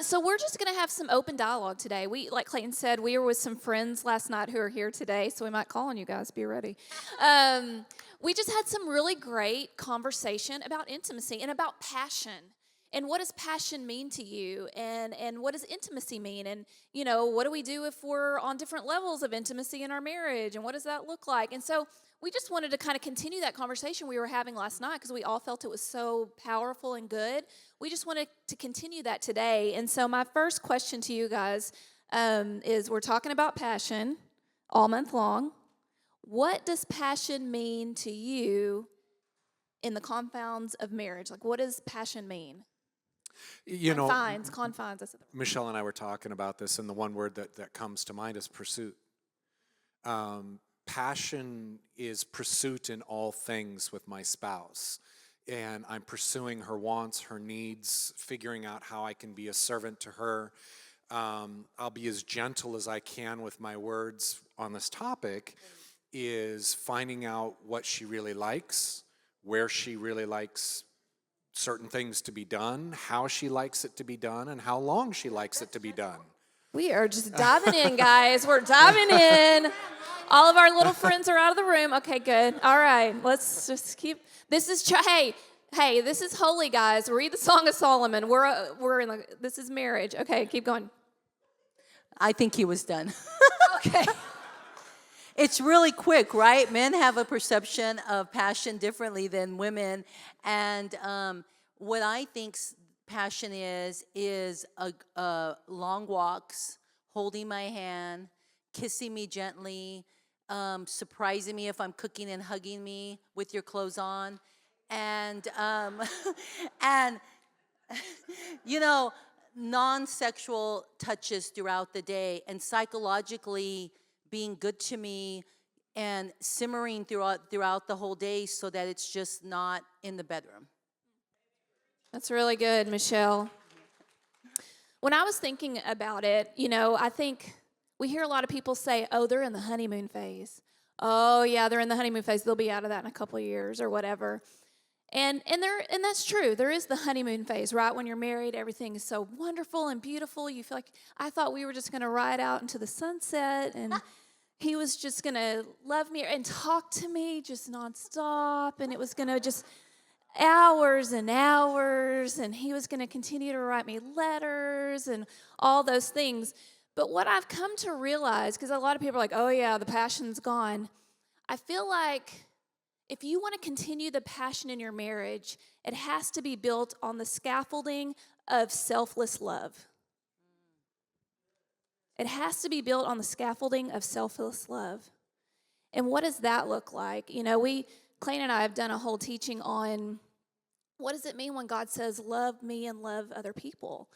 So we're just going to have some open dialogue today. Like Clayton said, we were with some friends last night who are here today, so we might call on you guys. Be ready. We just had some really great conversation about intimacy and about passion. And what does passion mean to you? And what does intimacy mean? And, what do we do if we're on different levels of intimacy in our marriage? And what does that look like? And so we just wanted to kind of continue that conversation we were having last night because we all felt it was so powerful and good. We just wanted to continue that today. And so my first question to you guys is, we're talking about passion all month long. What does passion mean to you in the confines of marriage? Like, what does passion mean? Confines. Michelle and I were talking about this, and the one word that comes to mind is pursuit. Passion is pursuit in all things with my spouse. And I'm pursuing her wants, her needs, figuring out how I can be a servant to her. I'll be as gentle as I can with my words on this topic, is finding out what she really likes, where she really likes certain things to be done, how she likes it to be done, and how long she likes it to be done. We are just diving in, guys. We're diving in. All of our little friends are out of the room. Okay, good. All right, let's just keep. This is hey. This is holy, guys. Read the Song of Solomon. We're in. This is marriage. Okay, keep going. I think he was done. Okay. It's really quick, right? Men have a perception of passion differently than women, and what I think passion is long walks, holding my hand, kissing me gently, surprising me if I'm cooking and hugging me with your clothes on, and non-sexual touches throughout the day, and psychologically being good to me and simmering throughout the whole day so that it's just not in the bedroom. That's really good, Michelle. When I was thinking about it, I think we hear a lot of people say, oh, they're in the honeymoon phase. Oh, yeah, they're in the honeymoon phase. They'll be out of that in a couple of years or whatever. And that's true. There is the honeymoon phase, right? When you're married, everything is so wonderful and beautiful. You feel like, I thought we were just going to ride out into the sunset, and he was just going to love me and talk to me just nonstop, and it was going to just hours and hours, and he was going to continue to write me letters and all those things. But what I've come to realize, because a lot of people are like, oh yeah, the passion's gone. I feel like if you want to continue the passion in your marriage, it has to be built on the scaffolding of selfless love. It has to be built on the scaffolding of selfless love. And what does that look like? Clayton and I have done a whole teaching on what does it mean when God says, love me and love other people?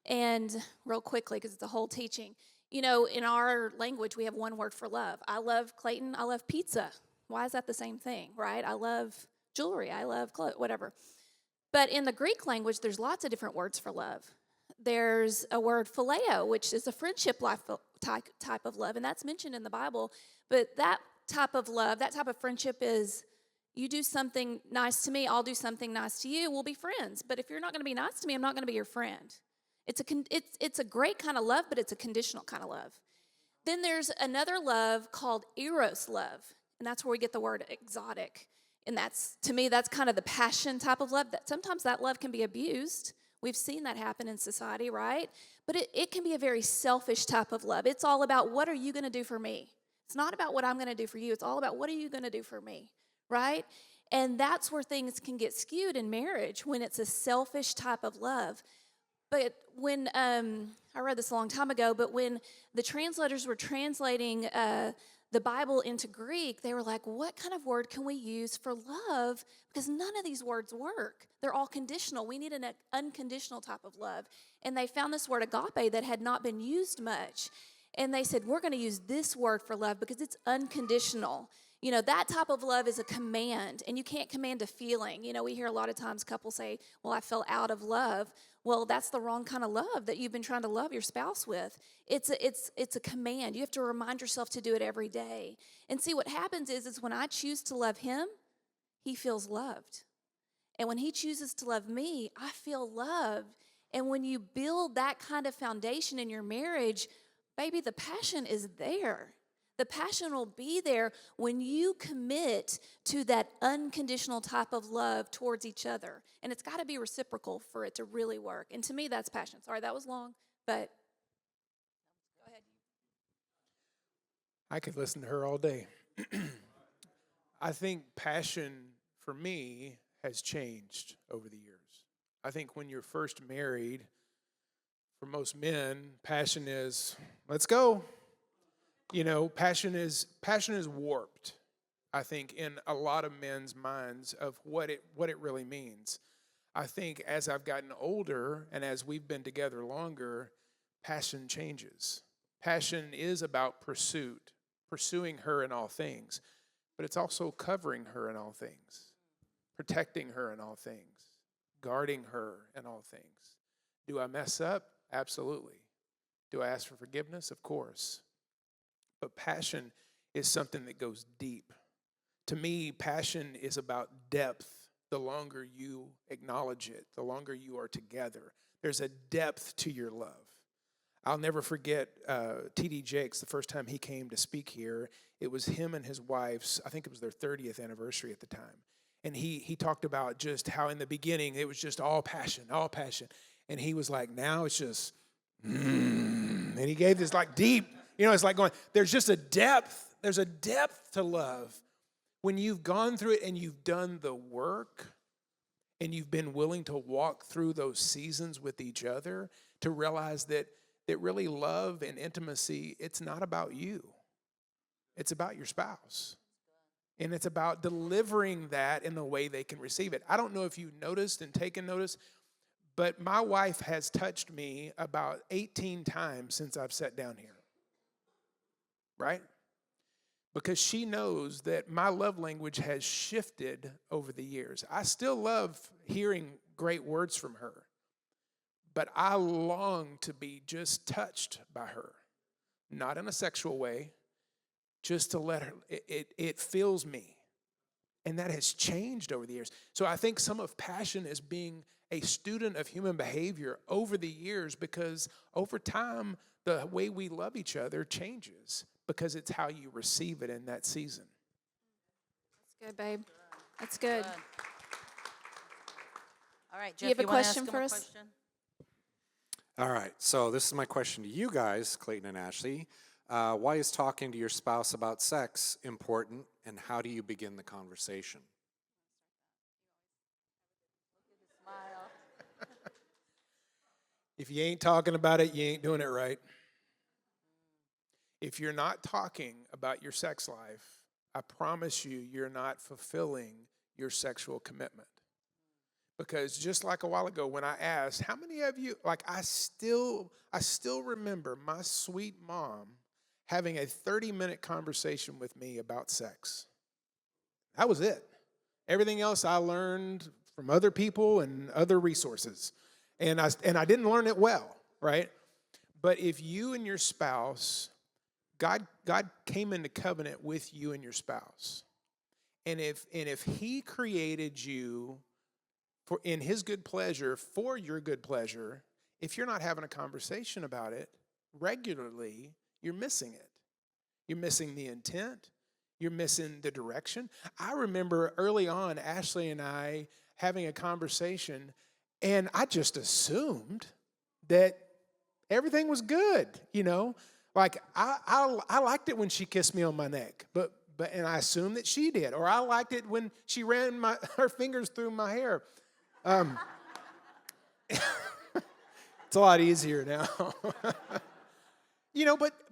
And real quickly, because it's a whole teaching, in our language, we have one word for love. I love Clayton. I love pizza. Why is that the same thing, right? I love jewelry. I love clothes, whatever. But in the Greek language, there's lots of different words for love. There's a word phileo, which is a friendship type of love, and that's mentioned in the Bible. But that type of love, that type of friendship is, you do something nice to me, I'll do something nice to you, we'll be friends. But if you're not going to be nice to me, I'm not going to be your friend. It's a great kind of love, but it's a conditional kind of love. Then there's another love called eros love, and that's where we get the word exotic. And to me, that's kind of the passion type of love. That sometimes that love can be abused. We've seen that happen in society, right? But it can be a very selfish type of love. It's all about, what are you going to do for me? It's not about what I'm going to do for you. It's all about, what are you going to do for me, right? And that's where things can get skewed in marriage, when it's a selfish type of love. But when, I read this a long time ago, but when the translators were translating the Bible into Greek, they were like, what kind of word can we use for love? Because none of these words work. They're all conditional. We need an unconditional type of love. And they found this word agape that had not been used much. And they said, we're going to use this word for love because it's unconditional. That type of love is a command, and you can't command a feeling. We hear a lot of times couples say, well, I fell out of love. Well, that's the wrong kind of love that you've been trying to love your spouse with. It's a command. You have to remind yourself to do it every day. And see, what happens is when I choose to love him, he feels loved. And when he chooses to love me, I feel loved. And when you build that kind of foundation in your marriage, baby, the passion is there. The passion will be there when you commit to that unconditional type of love towards each other. And it's got to be reciprocal for it to really work. And to me, that's passion. Sorry, that was long, but go ahead. I could listen to her all day. I think passion for me has changed over the years. I think when you're first married, for most men, passion is, let's go. You know, passion is warped, I think, in a lot of men's minds of what it really means. I think as I've gotten older and as we've been together longer, passion changes. Passion is about pursuing her in all things, but it's also covering her in all things, protecting her in all things, guarding her in all things. Do I mess up? Absolutely. Do I ask for forgiveness? Of course. But passion is something that goes deep. To me, passion is about depth. The longer you acknowledge it, the longer you are together, there's a depth to your love. I'll never forget T.D. Jakes, the first time he came to speak here. It was him and his wife's, I think it was their 30th anniversary at the time. And he talked about just how in the beginning it was just all passion. And he was like, now it's just, and he gave this like deep, it's like going, there's just a depth. There's a depth to love. When you've gone through it and you've done the work and you've been willing to walk through those seasons with each other to realize that really love and intimacy, it's not about you. It's about your spouse. And it's about delivering that in the way they can receive it. I don't know if you noticed and taken notice, but my wife has touched me about 18 times since I've sat down here. Right? Because she knows that my love language has shifted over the years. I still love hearing great words from her, but I long to be just touched by her, not in a sexual way, just to let her, it fills me. And that has changed over the years. So I think some of passion is being a student of human behavior over the years, because over time, the way we love each other changes because it's how you receive it in that season. That's good, babe. That's good. All right, Do Jeff, you have a wanna question ask him for a us? question? All right, so this is my question to you guys, Clayton and Ashley. Why is talking to your spouse about sex important, and how do you begin the conversation? If you ain't talking about it, you ain't doing it right. If you're not talking about your sex life, I promise you, you're not fulfilling your sexual commitment. Because just like a while ago when I asked, how many of you, like I still remember my sweet mom having a 30-minute conversation with me about sex. That was it. Everything else I learned from other people and other resources. And I didn't learn it well, right? But if you and your spouse, God came into covenant with you and your spouse. And if he created you in his good pleasure, for your good pleasure, if you're not having a conversation about it regularly, you're missing it. You're missing the intent. You're missing the direction. I remember early on, Ashley and I having a conversation, and I just assumed that everything was good, Like I liked it when she kissed me on my neck, but and I assumed that she did, or I liked it when she ran her fingers through my hair. It's a lot easier now.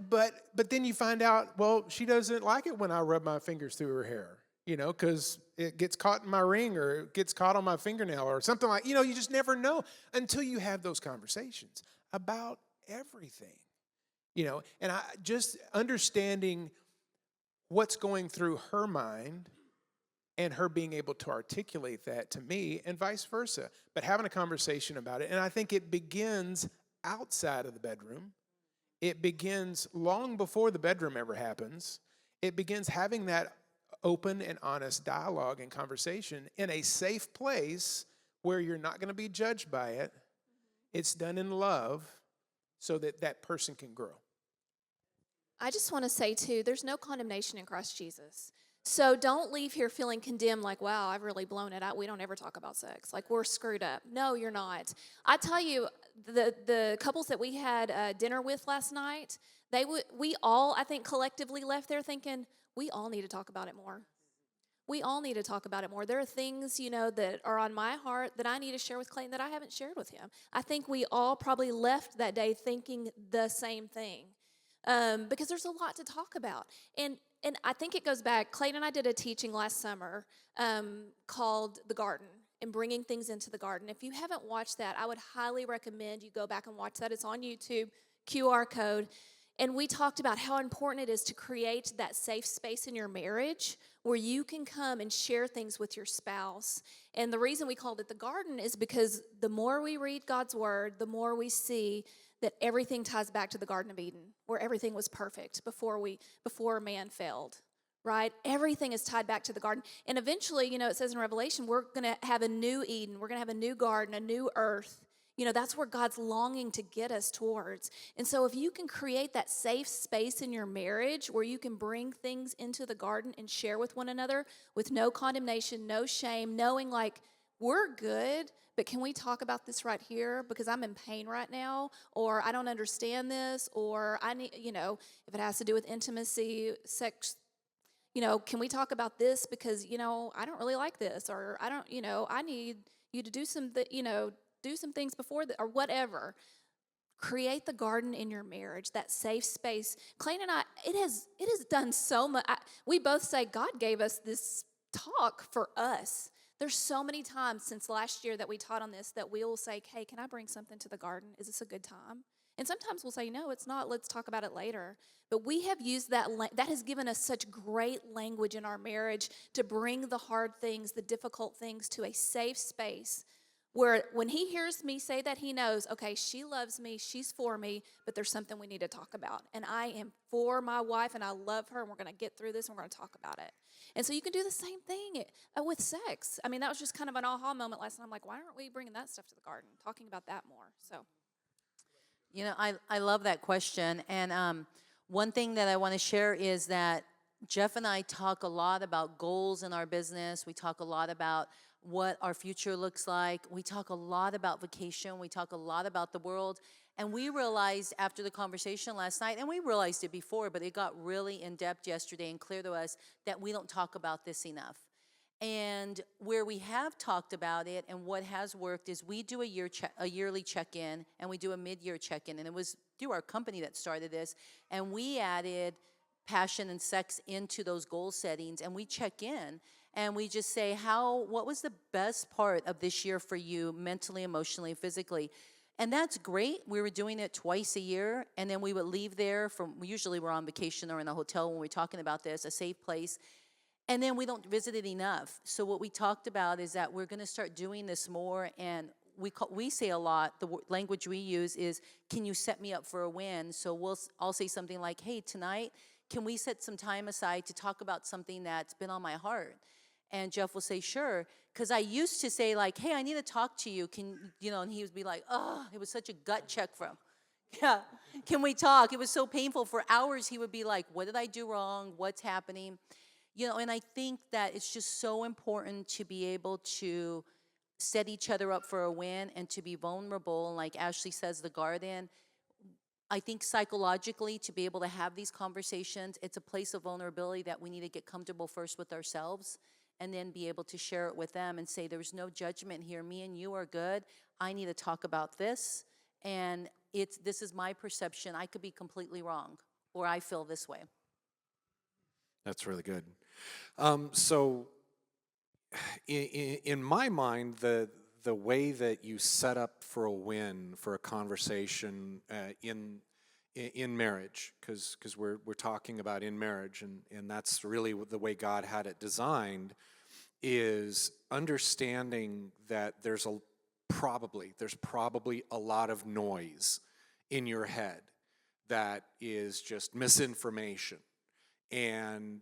But then you find out, well, she doesn't like it when I rub my fingers through her hair, because it gets caught in my ring or it gets caught on my fingernail or something like, you just never know until you have those conversations about everything, and I just understanding what's going through her mind and her being able to articulate that to me and vice versa, but having a conversation about it. And I think it begins outside of the bedroom. It begins long before the bedroom ever happens. It begins having that open and honest dialogue and conversation in a safe place where you're not going to be judged by it. It's done in love so that that person can grow. I just want to say, too, there's no condemnation in Christ Jesus. So don't leave here feeling condemned like, wow, I've really blown it out. We don't ever talk about sex. Like, we're screwed up. No, you're not. I tell you, the couples that we had dinner with last night, we all, I think, collectively left there thinking, we all need to talk about it more. We all need to talk about it more. There are things, that are on my heart that I need to share with Clayton that I haven't shared with him. I think we all probably left that day thinking the same thing. Because there's a lot to talk about. And I think it goes back. Clayton and I did a teaching last summer called The Garden and bringing things into the garden. If you haven't watched that, I would highly recommend you go back and watch that. It's on YouTube, QR code. And we talked about how important it is to create that safe space in your marriage where you can come and share things with your spouse. And the reason we called it The Garden is because the more we read God's Word, the more we see that everything ties back to the Garden of Eden, where everything was perfect before man failed, right? Everything is tied back to the garden. And eventually, it says in Revelation, we're going to have a new Eden. We're going to have a new garden, a new earth. That's where God's longing to get us towards. And so if you can create that safe space in your marriage where you can bring things into the garden and share with one another with no condemnation, no shame, knowing like, we're good, but can we talk about this right here because I'm in pain right now, or I don't understand this, or I need, if it has to do with intimacy, sex, can we talk about this because, I don't really like this, or I don't, I need you to do some, do some things before or whatever. Create the garden in your marriage, that safe space. Clayton and I, it has done so much. We both say God gave us this talk for us. There's so many times since last year that we taught on this that we will say, hey, can I bring something to the garden? Is this a good time? And sometimes we'll say, no, it's not. Let's talk about it later. But we have used that has given us such great language in our marriage to bring the hard things, the difficult things to a safe space where when he hears me say that, he knows, okay, she loves me, she's for me, but there's something we need to talk about. And I am for my wife, and I love her, and we're going to get through this, and we're going to talk about it. And so you can do the same thing with sex. I mean, that was just kind of an aha moment last night. I'm like, why aren't we bringing that stuff to the garden, talking about that more? So, I love that question. And one thing that I want to share is that Jeff and I talk a lot about goals in our business. We talk a lot about what our future looks like. We talk a lot about vacation. We talk a lot about the world. And we realized after the conversation last night, and we realized it before, but it got really in-depth yesterday and clear to us that we don't talk about this enough. And where we have talked about it and what has worked is we do a yearly check-in, and we do a mid-year check-in. And it was through our company that started this. And we added passion and sex into those goal settings, and we check in. And we just say, what was the best part of this year for you mentally, emotionally, physically? And that's great. We were doing it twice a year, and then we would leave there usually we're on vacation or in a hotel when we're talking about this, a safe place. And then we don't visit it enough. So what we talked about is that we're going to start doing this more, and we say a lot, the language we use is, can you set me up for a win? So I'll say something like, hey, tonight, can we set some time aside to talk about something that's been on my heart? And Jeff will say, sure. Because I used to say, like, hey, I need to talk to you. And he would be like, oh, it was such a gut check for him. Yeah, can we talk? It was so painful. For hours, he would be like, what did I do wrong? What's happening? And I think that it's just so important to be able to set each other up for a win and to be vulnerable. And like Ashley says, the garden, I think psychologically to be able to have these conversations, it's a place of vulnerability that we need to get comfortable first with ourselves and then be able to share it with them and say, there's no judgment here. Me and you are good. I need to talk about this. And this is my perception. I could be completely wrong, or I feel this way. That's really good. So in my mind, the way that you set up for a win, for a conversation in marriage, because we're talking about in marriage, and that's really the way God had it designed, is understanding that there's probably a lot of noise in your head that is just misinformation. And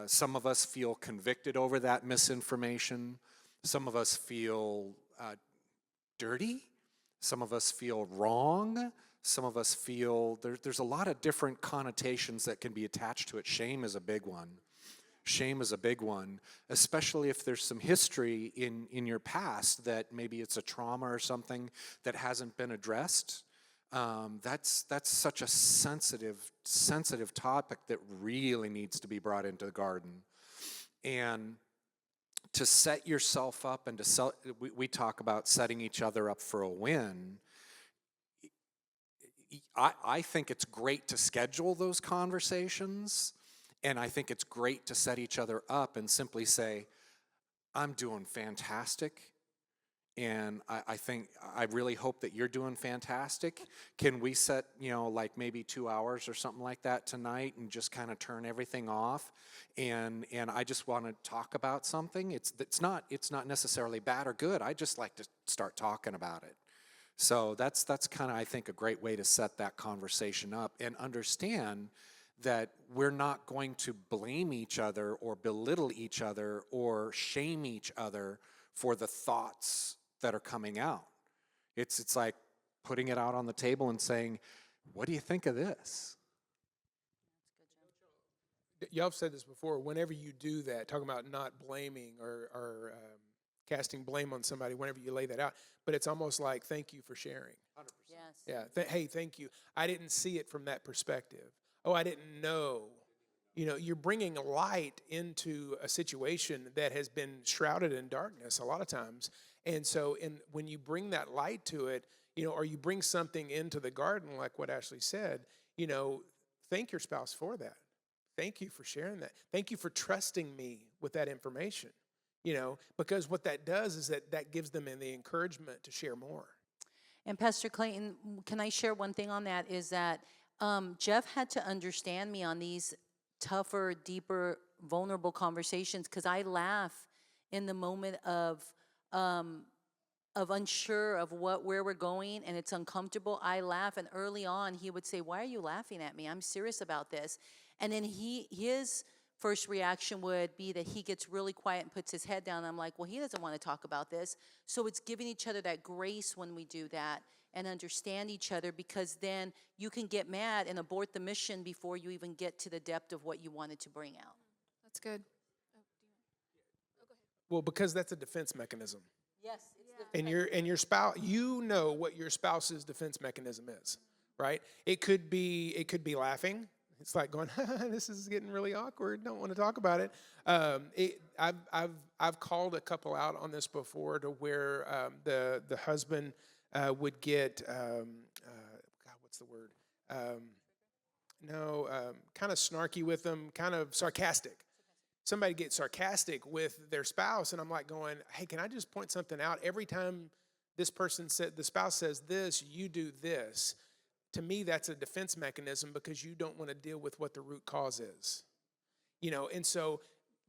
some of us feel convicted over that misinformation. Some of us feel dirty Some of us feel wrong. Some of us feel there's a lot of different connotations that can be attached to it. Shame is a big one. Shame is a big one, especially if there's some history in your past that maybe it's a trauma or something that hasn't been addressed. That's such a sensitive topic that really needs to be brought into the garden. And to set yourself up and we talk about setting each other up for a win. I think it's great to schedule those conversations, and I think it's great to set each other up and simply say, I'm doing fantastic, and I really hope that you're doing fantastic. Can we set, like maybe 2 hours or something like that tonight and just kind of turn everything off? And I just want to talk about something. It's not necessarily bad or good. I just like to start talking about it. So that's kind of, I think, a great way to set that conversation up and understand that we're not going to blame each other or belittle each other or shame each other for the thoughts that are coming out. It's like putting it out on the table and saying, what do you think of this? Y'all have said this before. Whenever you do that, talking about not blaming or casting blame on somebody, whenever you lay that out, but it's almost like, thank you for sharing. 100%. Yes. Yeah. Hey, thank you. I didn't see it from that perspective. Oh, I didn't know. You're bringing light into a situation that has been shrouded in darkness a lot of times. And so when you bring that light to it, or you bring something into the garden, like what Ashley said, thank your spouse for that. Thank you for sharing that. Thank you for trusting me with that information, because what that does is that gives them the encouragement to share more. And Pastor Clayton, can I share one thing on that? Is that Jeff had to understand me on these tougher, deeper, vulnerable conversations, because I laugh in the moment of unsure of where we're going, and it's uncomfortable. I laugh, and early on he would say, "Why are you laughing at me? I'm serious about this." And then his first reaction would be that he gets really quiet and puts his head down. I'm like, well, he doesn't want to talk about this. So it's giving each other that grace when we do that and understand each other, because then you can get mad and abort the mission before you even get to the depth of what you wanted to bring out. That's good. Well, because that's a defense mechanism. Yes. And your spouse, what your spouse's defense mechanism is, right? It could be laughing. It's like going, this is getting really awkward. Don't want to talk about it. I've called a couple out on this before, to where the husband would get what's the word? Kind of snarky with them, kind of sarcastic. Somebody gets sarcastic with their spouse, and I'm like going, hey, can I just point something out? Every time the spouse says this, you do this. To me, that's a defense mechanism, because you don't want to deal with what the root cause is. And so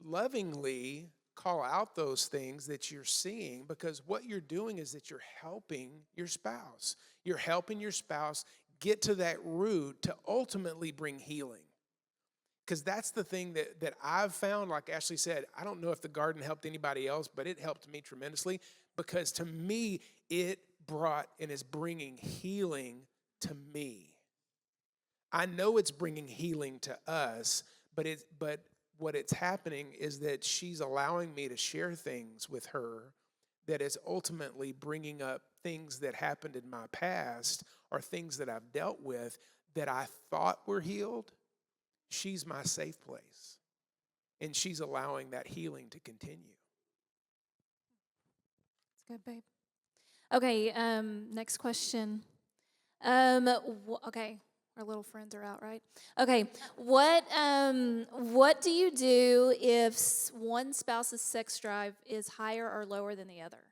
lovingly call out those things that you're seeing, because what you're doing is that you're helping your spouse. You're helping your spouse get to that root to ultimately bring healing. Because that's the thing that I've found, like Ashley said, I don't know if the garden helped anybody else, but it helped me tremendously, because to me, it brought and is bringing healing to me. I know it's bringing healing to us, but what it's happening is that she's allowing me to share things with her that is ultimately bringing up things that happened in my past, or things that I've dealt with that I thought were healed. She's my safe place, and she's allowing that healing to continue. That's good, babe. Okay, next question. Okay, our little friends are out, right? Okay, what do you do if one spouse's sex drive is higher or lower than the other?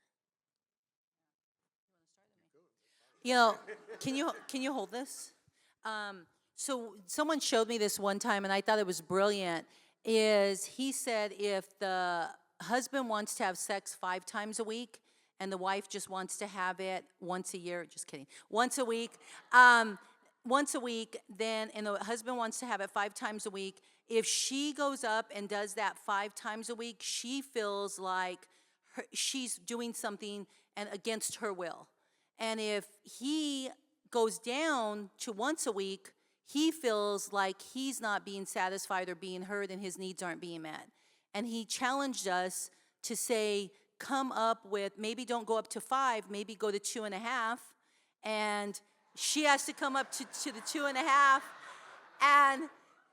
Can you hold this? So someone showed me this one time, and I thought it was brilliant. He said if the husband wants to have sex 5 times a week, and the wife just wants to have it once a year, just kidding, once a week, then, and the husband wants to have it 5 times a week, if she goes up and does that 5 times a week, she feels like she's doing something and against her will. And if he goes down to once a week, he feels like he's not being satisfied or being heard and his needs aren't being met. And he challenged us to say, come up with, maybe don't go up to 5, maybe go to 2.5. And she has to come up to the 2.5. And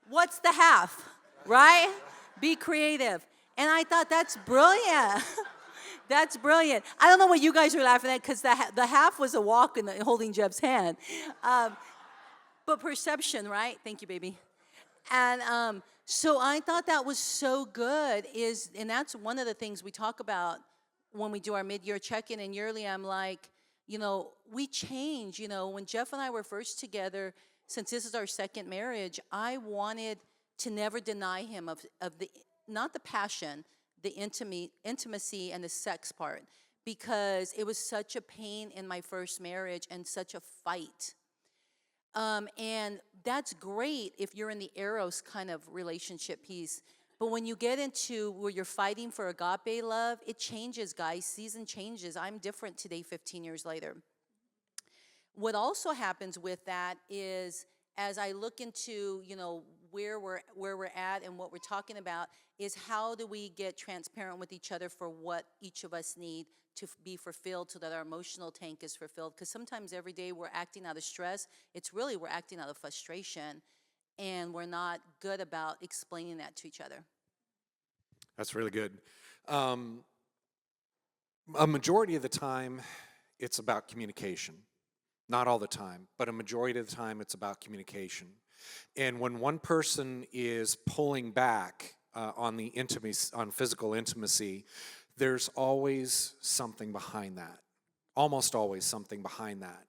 what's the half, right? Be creative. And I thought, that's brilliant. That's brilliant. I don't know what you guys are laughing at, because the half was a walk in holding Jeff's hand. But perception, right? Thank you, baby. And so I thought that was so good, and that's one of the things we talk about when we do our mid-year check-in and yearly. I'm like, we change. When Jeff and I were first together, since this is our second marriage, I wanted to never deny him of the, not the passion, the intimacy and the sex part, because it was such a pain in my first marriage and such a fight. And that's great if you're in the eros kind of relationship piece. But when you get into where you're fighting for agape love, it changes, guys. Season changes. I'm different today, 15 years later. What also happens with that is, as I look into, where we're at and what we're talking about, is how do we get transparent with each other for what each of us need to be fulfilled, so that our emotional tank is fulfilled. Because sometimes every day we're acting out of stress. We're acting out of frustration, and we're not good about explaining that to each other. That's really good. A majority of the time, it's about communication. Not all the time, but a majority of the time, it's about communication. And when one person is pulling back on the intimacy, on physical intimacy, there's always something behind that. Almost always something behind that.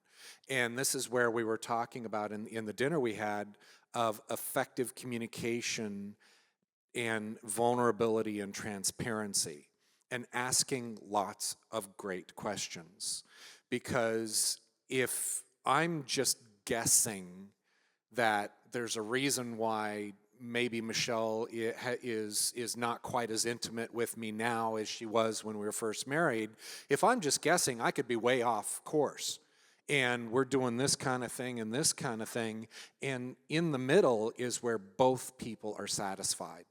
And this is where we were talking about in the dinner we had of effective communication and vulnerability and transparency, and asking lots of great questions. Because if I'm just guessing that there's a reason why maybe Michelle is not quite as intimate with me now as she was when we were first married, if I'm just guessing, I could be way off course. And we're doing this kind of thing and this kind of thing, and in the middle is where both people are satisfied.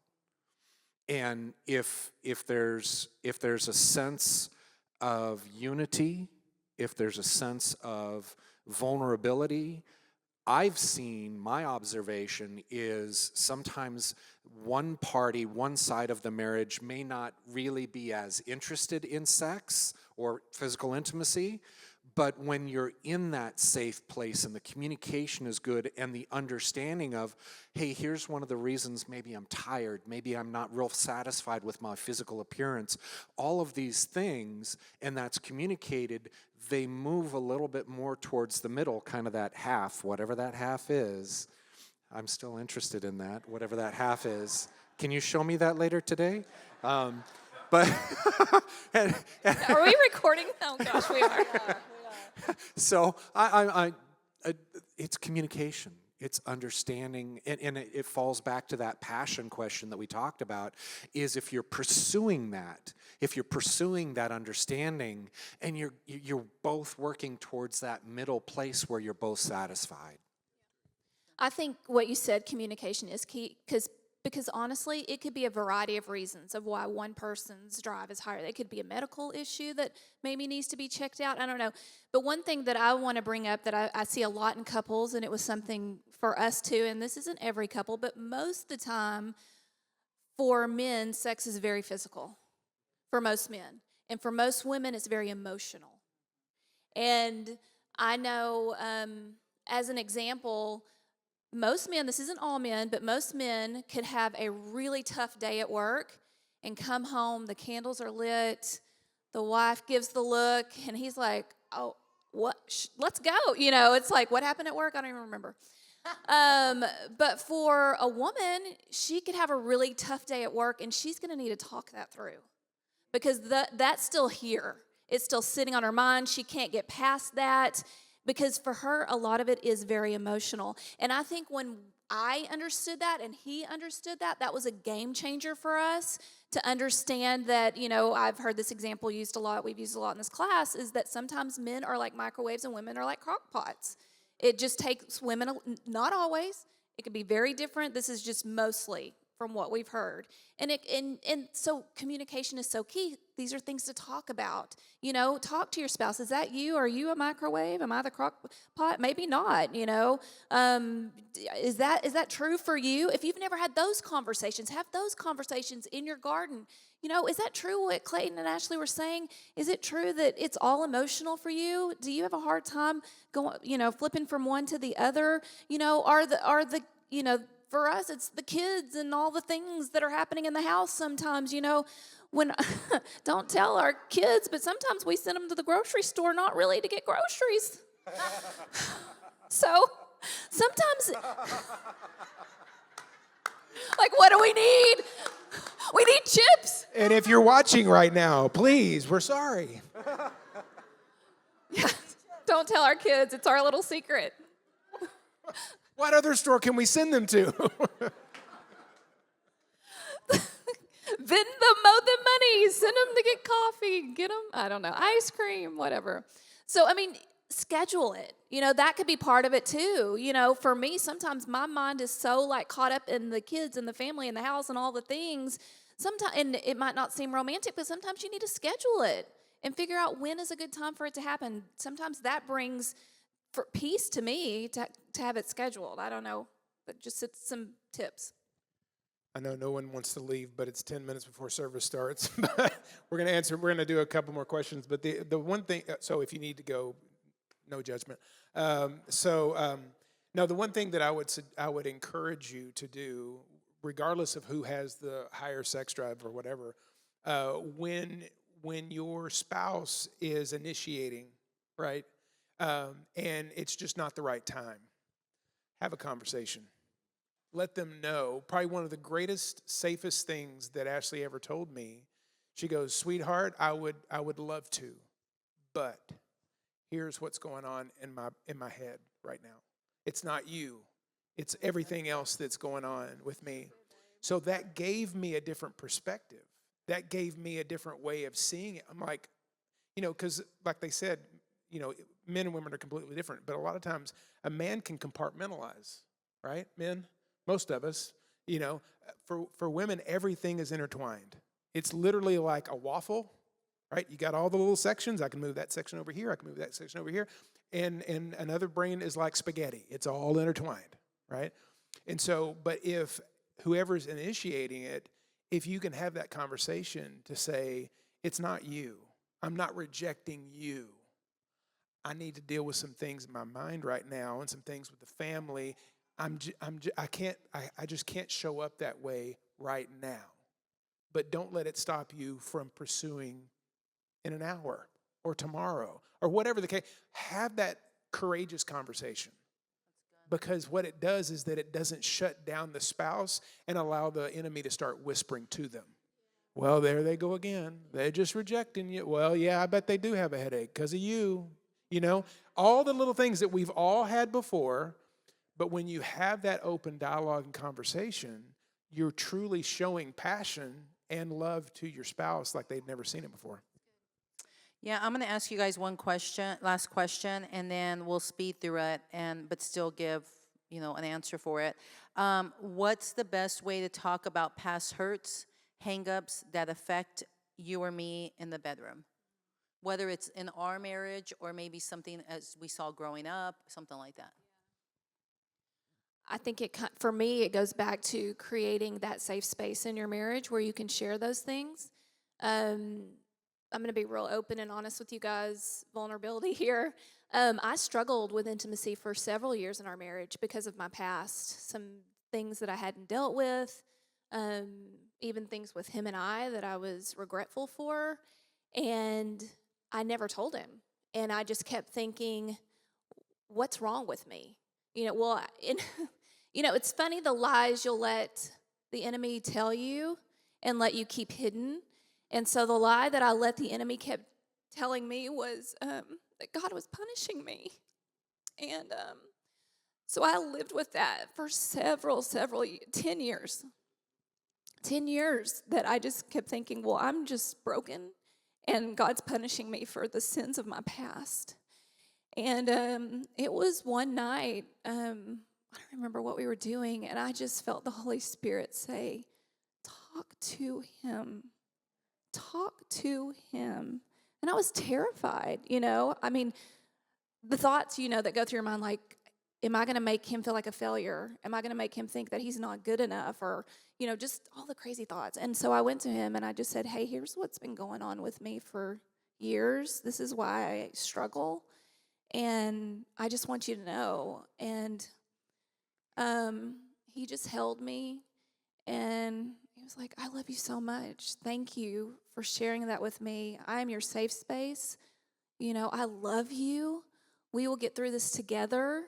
And if there's a sense of unity, if there's a sense of vulnerability, I've seen, my observation is sometimes one party, one side of the marriage may not really be as interested in sex or physical intimacy, but when you're in that safe place and the communication is good and the understanding of, hey, here's one of the reasons maybe I'm tired, maybe I'm not real satisfied with my physical appearance, all of these things, and that's communicated, they move a little bit more towards the middle, kind of that half, whatever that half is. I'm still interested in that, whatever that half is. Can you show me that later today? But Are we recording? Oh gosh, we are. So it's communication, it's understanding, and it falls back to that passion question that we talked about, is if you're pursuing that understanding, and you're both working towards that middle place where you're both satisfied. I think what you said, communication, is key, because honestly, it could be a variety of reasons of why one person's drive is higher. It could be a medical issue that maybe needs to be checked out. I don't know. But one thing that I want to bring up that I see a lot in couples, and it was something for us too, and this isn't every couple, but most of the time for men, sex is very physical for most men. And for most women, it's very emotional. And I know, as an example, most men, this isn't all men, but most men could have a really tough day at work and come home, the candles are lit, the wife gives the look, and he's like, oh, what? Let's go. It's like, what happened at work? I don't even remember. But for a woman, she could have a really tough day at work, and she's going to need to talk that through, because that's still here. It's still sitting on her mind. She can't get past that. Because for her, a lot of it is very emotional. And I think when I understood that and he understood that, that was a game changer for us to understand that, I've heard this example used a lot, we've used a lot in this class, is that sometimes men are like microwaves and women are like crock pots. It just takes women, not always, it could be very different. This is just mostly from what we've heard. And so communication is so key. These are things to talk about. Talk to your spouse. Is that you? Are you a microwave? Am I the crock pot? Maybe not, Is that true for you? If you've never had those conversations, have those conversations in your garden. Is that true what Clayton and Ashley were saying? Is it true that it's all emotional for you? Do you have a hard time going, flipping from one to the other? Are the for us, it's the kids and all the things that are happening in the house sometimes, when don't tell our kids, but sometimes we send them to the grocery store not really to get groceries. So sometimes, like, what do we need? We need chips. And if you're watching right now, please, we're sorry. Yeah, don't tell our kids. It's our little secret. What other store can we send them to? Venmo the money. Send them to get coffee. Get them, I don't know, ice cream, whatever. So, schedule it. That could be part of it too. For me, sometimes my mind is so caught up in the kids and the family and the house and all the things. Sometimes, and it might not seem romantic, but sometimes you need to schedule it and figure out when is a good time for it to happen. Sometimes that brings for peace to me to have it scheduled. I don't know, but just some tips. I know no one wants to leave, but it's 10 minutes before service starts. We're going to do a couple more questions. But the one thing, so if you need to go, no judgment. No, the one thing that I would encourage you to do, regardless of who has the higher sex drive or whatever, when your spouse is initiating, right, and it's just not the right time, have a conversation. Let them know. Probably one of the greatest, safest things that Ashley ever told me. She goes, "Sweetheart, I would love to, but here's what's going on in my head right now. It's not you. It's everything else that's going on with me." So that gave me a different perspective. That gave me a different way of seeing it. I'm like, because like they said, men and women are completely different. But a lot of times a man can compartmentalize, right? Men, most of us, for women, everything is intertwined. It's literally like a waffle, right? You got all the little sections. I can move that section over here. I can move that section over here. And another brain is like spaghetti. It's all intertwined, right? And so, but if whoever's initiating it, if you can have that conversation to say, it's not you. I'm not rejecting you. I need to deal with some things in my mind right now and some things with the family. I just can't show up that way right now. But don't let it stop you from pursuing in an hour or tomorrow or whatever the case. Have that courageous conversation. Because what it does is that it doesn't shut down the spouse and allow the enemy to start whispering to them. Well, there they go again. They're just rejecting you. Well, yeah, I bet they do have a headache because of you. All the little things that we've all had before. But when you have that open dialogue and conversation, you're truly showing passion and love to your spouse like they've never seen it before. Yeah, I'm going to ask you guys last question, and then we'll speed through it, but still give, an answer for it. What's the best way to talk about past hurts, hang-ups that affect you or me in the bedroom? Whether it's in our marriage or maybe something as we saw growing up, something like that. I think for me, it goes back to creating that safe space in your marriage where you can share those things. I'm going to be real open and honest with you guys, vulnerability here. I struggled with intimacy for several years in our marriage because of my past, some things that I hadn't dealt with, even things with him and I that I was regretful for, and I never told him. And I just kept thinking, what's wrong with me? It's funny the lies you'll let the enemy tell you and let you keep hidden. And so the lie that I let the enemy kept telling me was that God was punishing me. And So I lived with that for several, 10 years. 10 years that I just kept thinking, well, I'm just broken and God's punishing me for the sins of my past. And it was one night, I don't remember what we were doing, and I just felt the Holy Spirit say, talk to him. Talk to him. And I was terrified, I mean, the thoughts, that go through your mind, like, am I going to make him feel like a failure? Am I going to make him think that he's not good enough? Or, just all the crazy thoughts. And so I went to him and I just said, hey, here's what's been going on with me for years. This is why I struggle. And I just want you to know. And he just held me and he was like, I love you so much. Thank you for sharing that with me. I am your safe space. I love you. We will get through this together.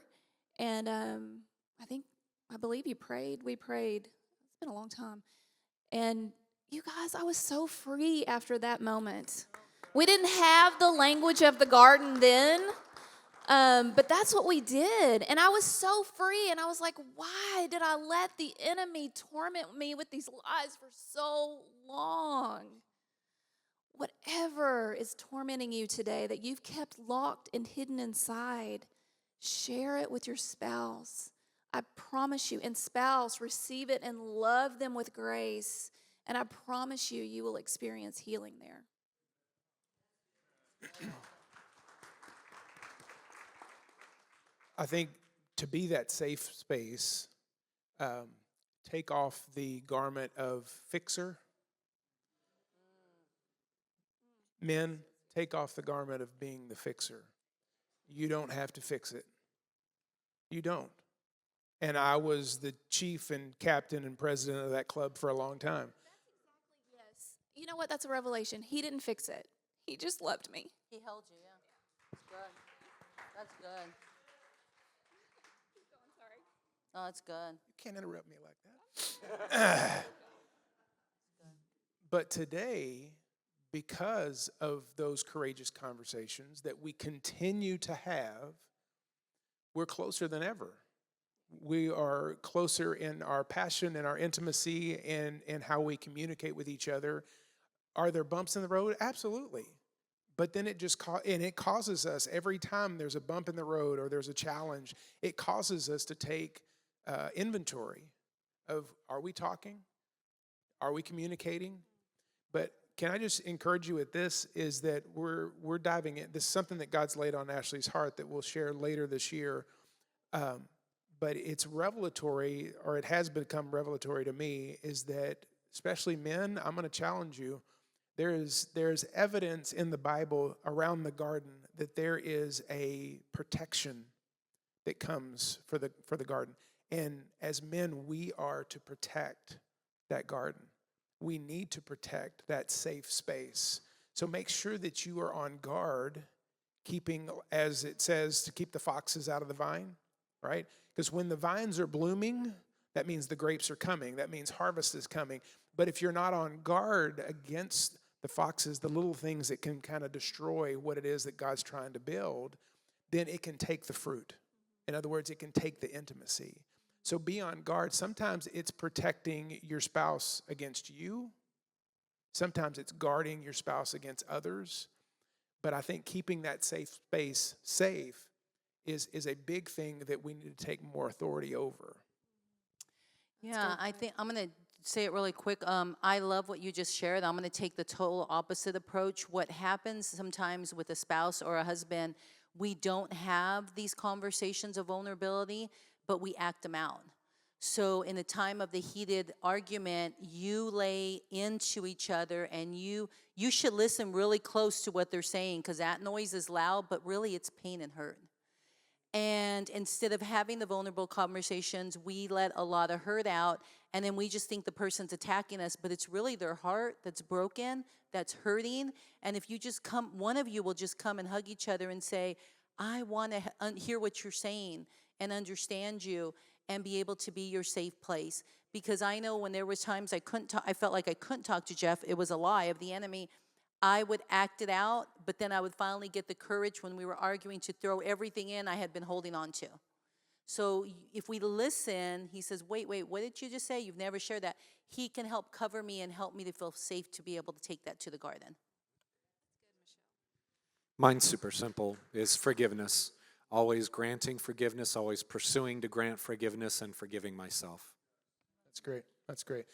And I believe you prayed. We prayed. It's been a long time. And you guys, I was so free after that moment. We didn't have the language of the garden then, but that's what we did. And I was so free. And I was like, why did I let the enemy torment me with these lies for so long? Whatever is tormenting you today that you've kept locked and hidden inside, share it with your spouse. I promise you, and spouse, receive it and love them with grace. And I promise you, you will experience healing there. I think to be that safe space, take off the garment of fixer. Men, take off the garment of being the fixer. You don't have to fix it. You don't. And I was the chief and captain and president of that club for a long time. Yes. You know what? That's a revelation. He didn't fix it. He just loved me. He held you, yeah. That's good. That's good. Sorry. Oh, that's good. You can't interrupt me like that. But today, because of those courageous conversations that we continue to have, we're closer than ever. We are closer in our passion and our intimacy and how we communicate with each other. Are there bumps in the road? Absolutely. But then it causes us, every time there's a bump in the road or there's a challenge, it causes us to take inventory of, are we talking? Are we communicating? But can I just encourage you with this, is that we're diving in. This is something that God's laid on Ashley's heart that we'll share later this year. But it's revelatory, or it has become revelatory to me, is that, especially men, I'm going to challenge you. There's evidence in the Bible around the garden that there is a protection that comes for the garden. And as men, we are to protect that garden. We need to protect that safe space. So make sure that you are on guard, keeping, as it says, to keep the foxes out of the vine, right? Because when the vines are blooming, that means the grapes are coming. That means harvest is coming. But if you're not on guard against the foxes, the little things that can kind of destroy what it is that God's trying to build, then it can take the fruit. In other words, it can take the intimacy. So be on guard. Sometimes it's protecting your spouse against you. Sometimes it's guarding your spouse against others. But I think keeping that safe space safe is a big thing that we need to take more authority over. Yeah, I think I'm going to say it really quick. I love what you just shared. I'm going to take the total opposite approach. What happens sometimes with a spouse or a husband, we don't have these conversations of vulnerability, but we act them out. So in a time of the heated argument, you lay into each other, and you should listen really close to what they're saying, because that noise is loud, but really it's pain and hurt. And instead of having the vulnerable conversations, we let a lot of hurt out, and then we just think the person's attacking us, but it's really their heart that's broken, that's hurting. And if you just come, one of you will just come and hug each other and say, I want to hear what you're saying and understand you and be able to be your safe place. Because I know when there was times I felt like I couldn't talk to Jeff, it was a lie of the enemy. I would act it out, but then I would finally get the courage when we were arguing to throw everything in I had been holding on to. So if we listen, he says, wait, what did you just say? You've never shared that. He can help cover me and help me to feel safe to be able to take that to the garden. Mine's super simple, is forgiveness. Always granting forgiveness, always pursuing to grant forgiveness and forgiving myself. That's great. That's great.